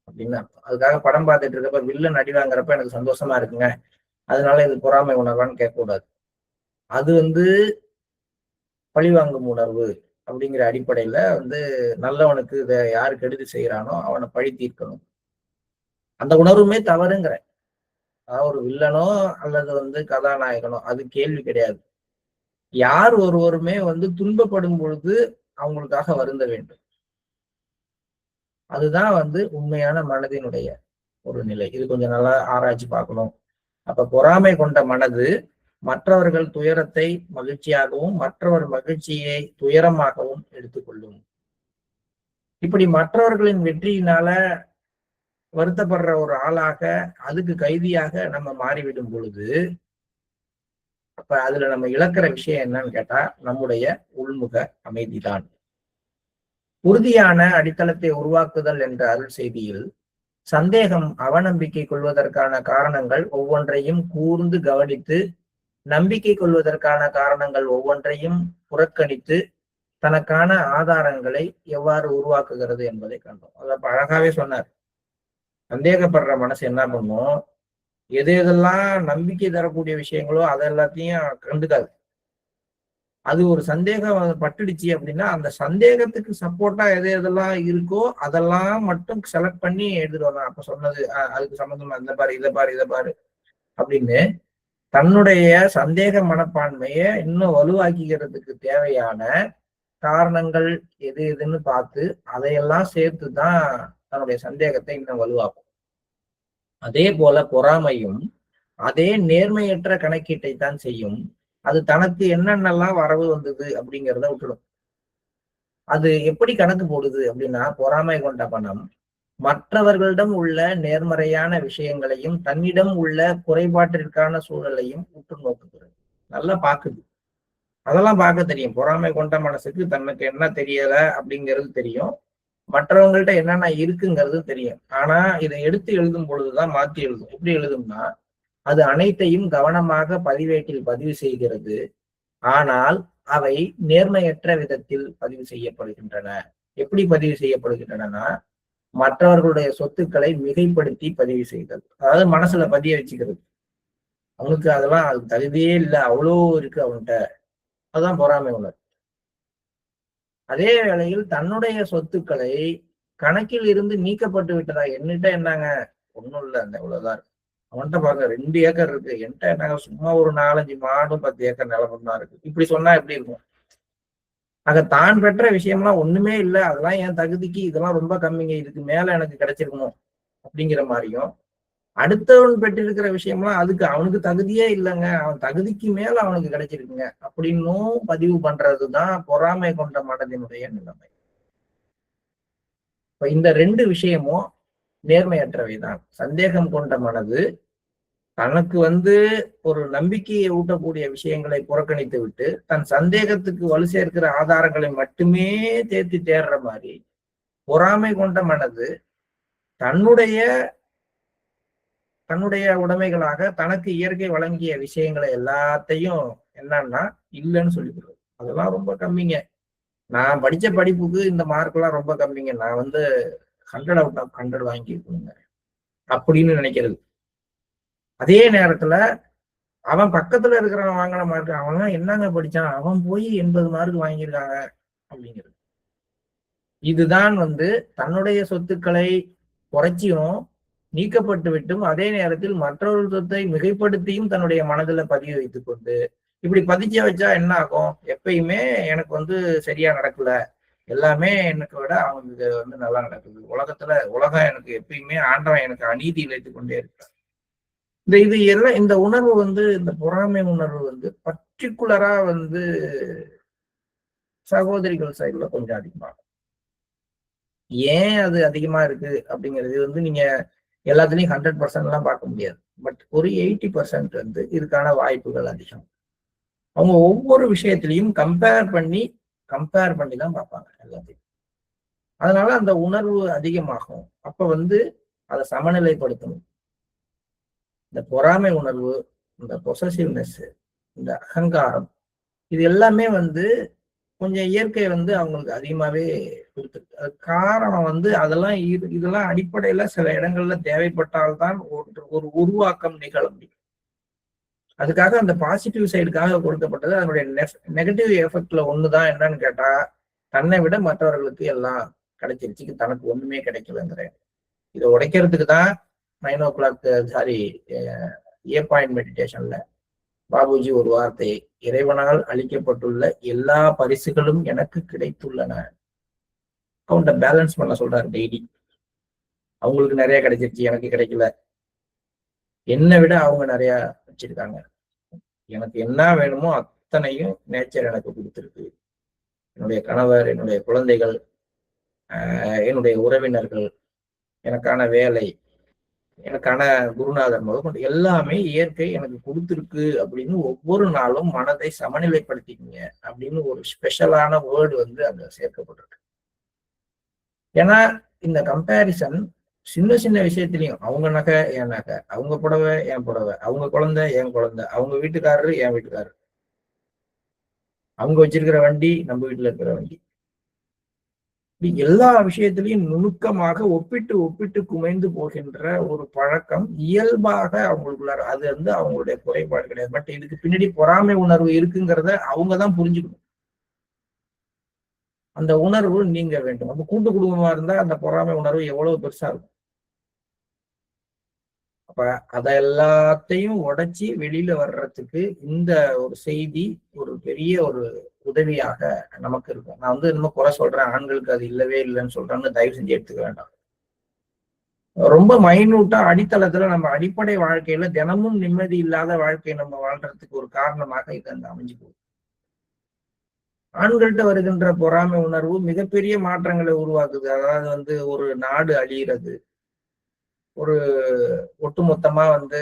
அப்படின்னு அர்த்தம். அதுக்காக படம் பார்த்துட்டு இருக்கப்ப வில்லன் அடி வாங்குறப்ப எனக்கு சந்தோஷமா இருக்குங்க, அதனால இது பொறாமை உணர்வான்னு கேட்கக்கூடாது. அது பழிவாங்கும் உணர்வு அப்படிங்கிற அடிப்படையில நல்லவனுக்கு இதை யாரு கெடுதி செய்யறானோ அவனை பழி தீர்க்கணும். அந்த உணர்வுமே தவறுங்கிறேன். அதாவது ஒரு வில்லனோ அல்லது கதாநாயகனோ அது கேள்வி கிடையாது. யார் ஒருவருமே துன்பப்படும் பொழுது அவங்களுக்காக வருந்த வேண்டும். அதுதான் உண்மையான மனதினுடைய ஒரு நிலை. இது கொஞ்சம் நல்லா ஆராய்ச்சி பார்க்கணும். அப்ப பொறாமை கொண்ட மனது மற்றவர்கள் துயரத்தை மகிழ்ச்சியாகவும் மற்றவர் மகிழ்ச்சியை துயரமாகவும் எடுத்துக்கொள்ளும். இப்படி மற்றவர்களின் வெற்றியினால வருத்தப்படுற ஒரு ஆளாக அதுக்கு கைதியாக நம்ம மாறிவிடும் பொழுது அப்ப அதுல நம்ம இழக்கிற விஷயம் என்னன்னு கேட்டா நம்முடைய உள்முக அமைதிதான். உறுதியான அடித்தளத்தை உருவாக்குதல் என்ற அருள் செய்தியில் சந்தேகம் அவநம்பிக்கை கொள்வதற்கான காரணங்கள் ஒவ்வொன்றையும் கூர்ந்து கவனித்து நம்பிக்கை கொள்வதற்கான காரணங்கள் ஒவ்வொன்றையும் புறக்கணித்து தனக்கான ஆதாரங்களை எவ்வாறு உருவாக்குகிறது என்பதை கண்டோம். அதை அழகாவே சொன்னார். சந்தேகப்படுற மனசு என்ன பண்ணும், எது எதெல்லாம் நம்பிக்கை தரக்கூடிய விஷயங்களோ அதை எல்லாத்தையும் கண்டுக்காது. அது ஒரு சந்தேகம் பட்டுடுச்சு அப்படின்னா அந்த சந்தேகத்துக்கு சப்போர்ட்டா எது எதெல்லாம் இருக்கோ அதெல்லாம் மட்டும் செலக்ட் பண்ணி எடுத்துட்டு வரலாம். அப்ப சொன்னது அதுக்கு சம்பந்தமா இந்த பாரு இதை பாரு இதை பாரு அப்படின்னு தன்னுடைய சந்தேக மனப்பான்மையை இன்னும் வலுவாக்கிக்கிறதுக்கு தேவையான காரணங்கள் எது எதுன்னு பார்த்து அதையெல்லாம் சேர்த்துதான் தன்னுடைய சந்தேகத்தை இன்னும் வலுவாக்கும். அதே போல பொறாமையும் அதே நேர்மையற்ற கணக்கீட்டை தான் செய்யும். அது தனக்கு என்னென்னலாம் வரவு வந்தது அப்படிங்கிறத விட்டுடும். அது எப்படி கணக்கு போடுது அப்படின்னா, பொறாமை கொண்ட மனம் மற்றவர்களிடம் உள்ள நேர்மறையான விஷயங்களையும் தன்னிடம் உள்ள குறைபாட்டிற்கான சூழலையும் உற்று நோக்குகிறது. நல்லா பாக்குது. அதெல்லாம் பார்க்க தெரியும். பொறாமை கொண்ட மனசுக்கு தனக்கு என்ன தெரியல அப்படிங்கிறது தெரியும், மற்றவங்கள்ட்ட என்னென்ன இருக்குங்கிறது தெரியும். ஆனா இதை எடுத்து எழுதும் பொழுதுதான் மாத்தி எழுதும். எப்படி எழுதும்னா, அது அனைத்தையும் கவனமாக பதிவேட்டில் பதிவு செய்கிறது. ஆனால் அவை நேர்மையற்ற விதத்தில் பதிவு செய்யப்படுகின்றன. எப்படி பதிவு செய்யப்படுகின்றன? மற்றவர்களுடைய சொத்துக்களை மிகைப்படுத்தி பதிவு செய்தல். அதாவது மனசுல பதிய வச்சுக்கிறது. அவனுக்கு அதெல்லாம் அது தகுதியே இல்லை, அவ்வளோ இருக்கு அவன்கிட்ட. அதுதான் பொறாமை உணர்வு. அதே வேளையில் தன்னுடைய சொத்துக்களை கணக்கில் இருந்து நீக்கப்பட்டு விட்டதா, என்கிட்ட என்னங்க ஒண்ணும் இல்லை, அந்த இவ்வளவுதான் இருக்கு. அவன்கிட்ட பாருங்க 2 ஏக்கர் இருக்கு, என்கிட்ட என்னங்க சும்மா ஒரு 4-5 மாடும் 10 ஏக்கர் நிலமும் தான் இருக்கு. இப்படி சொன்னா எப்படி இருக்கும்? ஆக தான் பெற்ற விஷயம்லாம் ஒண்ணுமே இல்லை, அதெல்லாம் என் தகுதிக்கு இதெல்லாம் ரொம்ப கம்மிங்க, இதுக்கு மேல எனக்கு கிடைச்சிருக்கணும் அப்படிங்கிற மாதிரியும், அடுத்தவன் பெற்றிருக்கிற விஷயம்லாம் அதுக்கு அவனுக்கு தகுதியே இல்லைங்க, அவன் தகுதிக்கு மேல அவனுக்கு கிடைச்சிருக்குங்க அப்படின்னும் பதிவு பண்றதுதான் பொறாமை கொண்ட மனதினுடைய நிலைமை. இப்ப இந்த 2 விஷயமும் நேர்மையற்றவைதான். சந்தேகம் கொண்ட மனது தனக்கு ஒரு நம்பிக்கையை ஊட்டக்கூடிய விஷயங்களை புறக்கணித்து விட்டு தன் சந்தேகத்துக்கு வலு சேர்க்கிற ஆதாரங்களை மட்டுமே தேடுற மாதிரி, பொறாமை கொண்ட மனது தன்னுடைய உடைமைகளாக தனக்கு இயற்கை வழங்கிய விஷயங்களை எல்லாத்தையும் என்னன்னா இல்லைன்னு சொல்லிக்கிறது. அதெல்லாம் ரொம்ப கம்மிங்க, நான் படிச்ச படிப்புக்கு இந்த மார்க் எல்லாம் ரொம்ப கம்மிங்க, நான் 100 out of 100 வாங்கியிருக்கணுங்க அப்படின்னு நினைக்கிறது. அதே நேரத்துல அவன் பக்கத்துல இருக்கிறவன் வாங்கின மார்க், அவன் என்னங்க படிச்சான், அவன் போய் 80 மார்க் வாங்கியிருக்காங்க அப்படிங்கிறது. இதுதான் தன்னுடைய சொத்துக்களை குறைச்சியும் நீக்கப்பட்டு விட்டும் அதே நேரத்தில் மற்றொரு சொத்தை மிகைப்படுத்தியும் தன்னுடைய மனதுல பதிய வைத்துக் கொண்டு இப்படி பதிச்ச வச்சா என்ன ஆகும்? எப்பயுமே எனக்கு சரியா நடக்கல, எல்லாமே எனக்கு விட அவனுக்கு நல்லா நடக்குது, உலகம் எனக்கு எப்பயுமே ஆண்டவன் எனக்கு அநீதி இழைத்து கொண்டே இருக்க. இது எல்லாம் இந்த உணர்வு இந்த பொறாமை உணர்வு பர்டிகுலரா சகோதரிகள் சைடுல கொஞ்சம் அதிகமா. ஏன் அது அதிகமா இருக்கு அப்படிங்கிறது நீங்க எல்லாத்துலயும் 100% எல்லாம் பார்க்க முடியாது. பட் ஒரு 80% இதுக்கான வாய்ப்புகள் அதிகம். அவங்க ஒவ்வொரு விஷயத்திலையும் கம்பேர் பண்ணி தான் பார்ப்பாங்க எல்லாத்தையும். அதனால அந்த உணர்வு அதிகமாகும். அப்ப வந்து அதை சமநிலைப்படுத்தணும். இந்த பொறாமை உணர்வு, இந்த பொசசிவ்னஸ், இந்த அகங்காரம், இது எல்லாமே வந்து கொஞ்சம் இயற்கை வந்து அவங்களுக்கு அதிகமாவே கொடுத்துருக்கு. அது காரணம் வந்து அதெல்லாம் இதெல்லாம் அடிப்படையில சில இடங்கள்ல தேவைப்பட்டால்தான் ஒரு உருவாக்கம் நிகழ முடியும். அதுக்காக அந்த பாசிட்டிவ் சைடுக்காக கொடுக்கப்பட்டது. அதனுடைய நெகட்டிவ் எஃபெக்ட்ல ஒண்ணுதான் என்னன்னு கேட்டா, தன்னை விட மற்றவர்களுக்கு எல்லாம் கிடைச்சிருச்சு, தனக்கு ஒண்ணுமே கிடைக்கலங்கிற இதை உடைக்கிறதுக்கு தான் 9 ஏ பாயிண்ட் மெடிடேஷன்ல பாபுஜி ஒரு வார்த்தை, இறைவனால் அளிக்கப்பட்டுள்ள எல்லா பரிசுகளும் எனக்கு கிடைத்துள்ளன. அக்கௌண்ட பேலன்ஸ் பண்ண சொல்றாரு டெய்லி. அவங்களுக்கு நிறைய கிடைச்சிருச்சு, எனக்கு கிடைக்கல. என்னை விட அவங்க நிறைய வச்சிருக்காங்க. எனக்கு என்ன வேணுமோ அத்தனையும் நேச்சர் எனக்கு கொடுத்துருக்கு. என்னுடைய கணவர், என்னுடைய குழந்தைகள், என்னுடைய உறவினர்கள், எனக்கான வேலை, எனக்கான குருநாதர் முதற்கொண்டு எல்லாமே இயற்கை எனக்கு கொடுத்துருக்கு அப்படின்னு ஒவ்வொரு நாளும் மனதை சமநிலைப்படுத்திக்கீங்க அப்படின்னு ஒரு ஸ்பெஷலான வேர்டு வந்து அங்க சேர்க்கப்பட்டிருக்கு. ஏன்னா இந்த கம்பேரிசன் சின்ன சின்ன விஷயத்திலையும், அவங்க நகை என் நகை, அவங்க புடவை என் புடவை, அவங்க குழந்தை என் குழந்தை, அவங்க வீட்டுக்காரரு என் வீட்டுக்காரரு, அவங்க வச்சிருக்கிற வண்டி நம்ம வீட்டுல இருக்கிற வண்டி, எல்லா விஷயத்திலையும் நுணுக்கமாக ஒப்பிட்டு ஒப்பிட்டு குமைந்து போகின்ற ஒரு பழக்கம் இயல்பாக அவங்களுக்குள்ளார. அது வந்து அவங்களுடைய குறைபாடு கிடையாது. பட் இதுக்கு பின்னாடி பொறாமை உணர்வு இருக்குங்கிறத அவங்கதான் புரிஞ்சுக்கணும். அந்த உணர்வு நீங்க வேண்டும். நம்ம கூட்டு குடும்பமா இருந்தா அந்த பொறாமை உணர்வு எவ்வளவு பெருசா இருக்கும். அப்ப அத எல்லாத்தையும் உடைச்சி வெளியில வர்றதுக்கு இந்த ஒரு செய்தி ஒரு பெரிய ஒரு உதவியாக நமக்கு இருக்கும். நான் வந்து இன்னும் குறை சொல்றேன், ஆண்களுக்கு அது இல்லவே இல்லைன்னு சொல்றேன்னு தயவு செஞ்சு எடுத்துக்க வேண்டாம். ரொம்ப மைனூட்டா அடித்தளத்துல நம்ம அடிப்படை வாழ்க்கையில தினமும் நிம்மதி இல்லாத வாழ்க்கையை நம்ம வாழ்றதுக்கு ஒரு காரணமாக இது அந்த அமைஞ்சு போகுது. ஆண்கள்கிட்ட வருகின்ற பொறாமை உணர்வு மிகப்பெரிய மாற்றங்களை உருவாக்குது. அதாவது வந்து ஒரு நாடு அழியிறது, ஒரு ஒட்டுமொத்தமா வந்து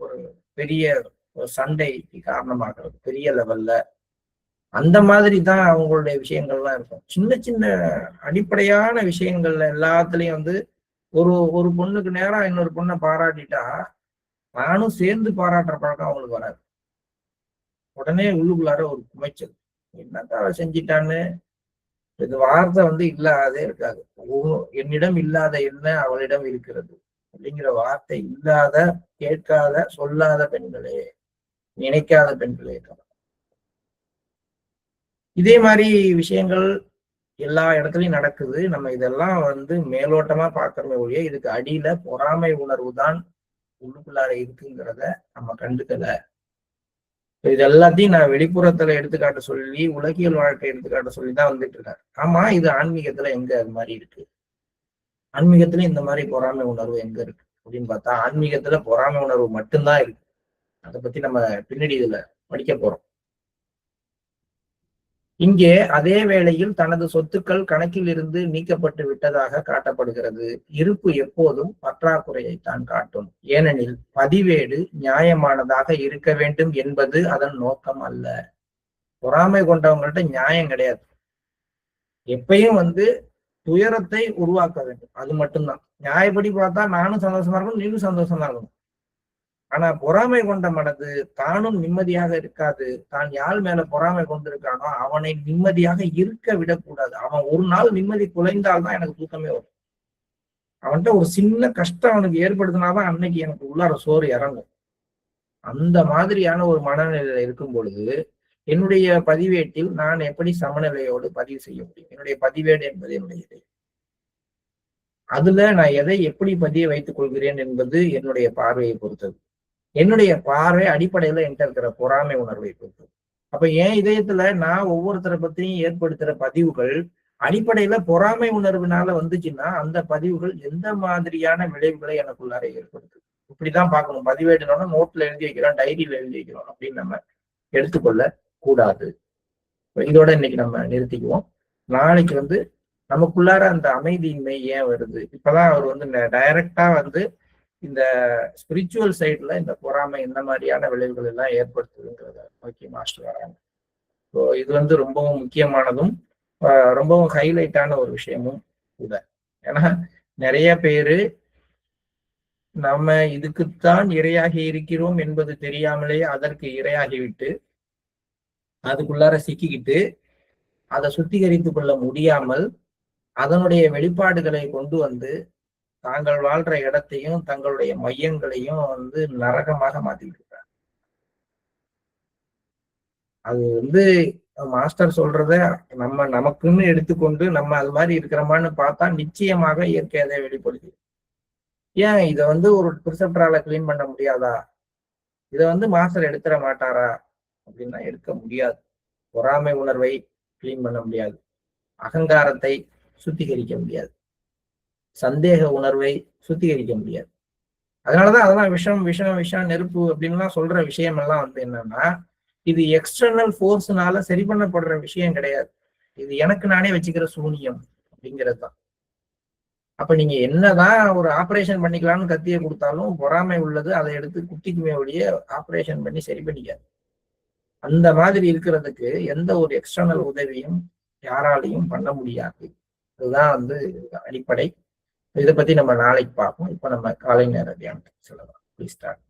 ஒரு பெரிய சண்டைக்கு காரணமாகிறது பெரிய லெவல்ல. அந்த மாதிரி தான் அவங்களுடைய விஷயங்கள்லாம் இருக்கும். சின்ன சின்ன அடிப்படையான விஷயங்கள்ல எல்லாத்துலயும் வந்து ஒரு ஒரு பொண்ணுக்கு நேரா இன்னொரு பொண்ணை பாராட்டிட்டா நானும் சேர்ந்து பாராட்டுற பழக்கம் அவங்களுக்கு வராது. உடனே உள்ளுக்குள்ளார ஒரு குமைச்சல், என்னத்தான் அவ செஞ்சிட்டான்னு. இந்த வார்த்தை வந்து இல்லாதே இருக்காது. என்னிடம் இல்லாத என்ன அவளிடம் இருக்கிறது அப்படிங்கிற வார்த்தை இல்லாத, கேட்காத, சொல்லாத பெண்களே, நினைக்காத பெண்களே. இதே மாதிரி விஷயங்கள் எல்லா இடத்துலயும் நடக்குது. நம்ம இதெல்லாம் வந்து மேலோட்டமா பார்க்கறமே ஒழிய இதுக்கு அடியில பொறாமை உணர்வு தான் உள்ளுக்குள்ளார இருக்குங்கிறத நம்ம கண்டுக்கல. இது எல்லாத்தையும் நான் வெளிப்புறத்துல எடுத்துக்காட்ட சொல்லி, உலகியல் வாழ்க்கை எடுத்துக்காட்ட சொல்லிதான் வந்துட்டு இருக்காரு. ஆமா, இது ஆன்மீகத்துல எங்க அது மாதிரி இருக்கு? ஆன்மீகத்துல இந்த மாதிரி பொறாமை உணர்வு எங்க இருக்கு அப்படின்னு பார்த்தா, ஆன்மீகத்துல பொறாமை உணர்வு மட்டும்தான் இருக்கு. அதை பத்தி நம்ம பின்னாடி இதுல படிக்க போறோம். இங்கே அதே வேளையில் தனது சொத்துக்கள் கணக்கில் இருந்து நீக்கப்பட்டு விட்டதாக காட்டப்படுகிறது. இருப்பு எப்போதும் பற்றாக்குறையைத்தான் காட்டும். ஏனெனில் பதிவேடு நியாயமானதாக இருக்க வேண்டும் என்பது அதன் நோக்கம் அல்ல. பொறாமை கொண்டவங்கள்ட்ட நியாயம் கிடையாது. எப்பயும் வந்து துயரத்தை உருவாக்க வேண்டும், அது மட்டும்தான். நியாயப்படி பார்த்தா நானும் சந்தோஷமா இருக்கணும், நீனும் சந்தோஷமா இருக்கணும். ஆனா பொறாமை கொண்ட மனது தானும் நிம்மதியாக இருக்காது. தான் யார் மேல பொறாமை கொண்டிருக்கானோ அவனை நிம்மதியாக இருக்க விடக்கூடாது. அவன் ஒரு நாள் நிம்மதி குலைந்தால்தான் எனக்கு தூக்கமே வரும். அவன்கிட்ட ஒரு சின்ன கஷ்டம் அவனுக்கு ஏற்படுத்தினாதான் அன்னைக்கு எனக்கு உள்ளார சோறு இறங்கும். அந்த மாதிரியான ஒரு மனநிலையில இருக்கும் பொழுது என்னுடைய பதிவேட்டில் நான் எப்படி சமநிலையோடு பதிவு செய்ய முடியும்? என்னுடைய பதிவேடு என்பது என்னுடைய இதை, அதுல நான் எதை எப்படி பதிய வைத்துக் கொள்கிறேன் என்பது என்னுடைய பார்வையை பொறுத்தது. என்னுடைய பார்வை அடிப்படையில என்கிட்ட இருக்கிற பொறாமை உணர்வை பொறுத்தது. அப்ப என் இதயத்துல நான் ஒவ்வொருத்தரை பத்தியும் ஏற்படுத்துற பதிவுகள் அடிப்படையில பொறாமை உணர்வுனால வந்துச்சுன்னா அந்த பதிவுகள் எந்த மாதிரியான விளைவுகளை எனக்குள்ளார ஏற்படுத்துது. இப்படிதான் பார்க்கணும். பதிவேடுனோட நோட்ல எழுதி வைக்கிறோம், டைரியில எழுதி வைக்கிறோம் அப்படின்னு நம்ம எடுத்துக்கொள்ள கூடாது. இதோட இன்னைக்கு நம்ம நிறுத்திக்குவோம். நாளைக்கு வந்து நமக்குள்ளார அந்த அமைதியின்மை ஏன் வருது? இப்பதான் அவர் வந்து டைரக்டா வந்து இந்த ஸ்பிரிச்சுவல் சைட்ல இந்த பொறாமை இந்த மாதிரியான விளைவுகள் எல்லாம் ஏற்படுத்துதுங்கிறத நோக்கி மாஸ்டர் வராங்க. ஸோ இது வந்து ரொம்பவும் முக்கியமானதும் ரொம்பவும் ஹைலைட்டான ஒரு விஷயமும் கூட. ஏன்னா நிறைய பேரு நம்ம இதுக்குத்தான் இரையாகி இருக்கிறோம் என்பது தெரியாமலே அதற்கு இரையாகிவிட்டு அதுக்குள்ளார சிக்கிக்கிட்டு அதை சுத்திகரித்து கொள்ள முடியாமல் அதனுடைய வெளிப்பாடுகளை கொண்டு வந்து தாங்கள் வாழ்ற இடத்தையும் தங்களுடைய மையங்களையும் வந்து நரகமாக மாத்திக்கிட்டு இருக்காங்க. அது வந்து மாஸ்டர் சொல்றத நம்ம நமக்குன்னு எடுத்துக்கொண்டு நம்ம அது மாதிரி இருக்கிறோமான்னு பார்த்தா நிச்சயமாக இயற்கை அதை வெளிப்படுது. ஏன் இதை வந்து ஒரு பிரிசெப்டரால கிளீன் பண்ண முடியாதா? இதை வந்து மாஸ்டர் எடுத்துட மாட்டாரா அப்படின்னா எடுக்க முடியாது. பொறாமை உணர்வை கிளீன் பண்ண முடியாது, அகங்காரத்தை சுத்திகரிக்க முடியாது, சந்தேக உணர்வை சுத்திகரிக்க முடியாது. அதனாலதான் அதெல்லாம் விஷம் விஷம் விஷம் நெருப்பு அப்படின்லாம் சொல்ற விஷயம் எல்லாம் வந்து என்னன்னா, இது எக்ஸ்டர்னல் ஃபோர்ஸ்னால சரி பண்ணப்படுற விஷயம் கிடையாது. இது எனக்கு நானே வச்சுக்கிற சூனியம் அப்படிங்கிறது தான். அப்ப நீங்க என்னதான் ஒரு ஆபரேஷன் பண்ணிக்கலாம்னு கத்தியை கொடுத்தாலும் பொறாமை உள்ளது அதை எடுத்து குட்டிக்குமே ஒழிய ஆபரேஷன் பண்ணி சரி பண்ணிக்காது. அந்த மாதிரி இருக்கிறதுக்கு எந்த ஒரு எக்ஸ்டர்னல் உதவியும் யாராலையும் பண்ண முடியாது. அதுதான் வந்து அடிப்படை. இதை பத்தி நம்ம நாளைக்கு பார்ப்போம். இப்ப நம்ம காலை நேர தியானத்துக்கு சொல்லலாம். Please start.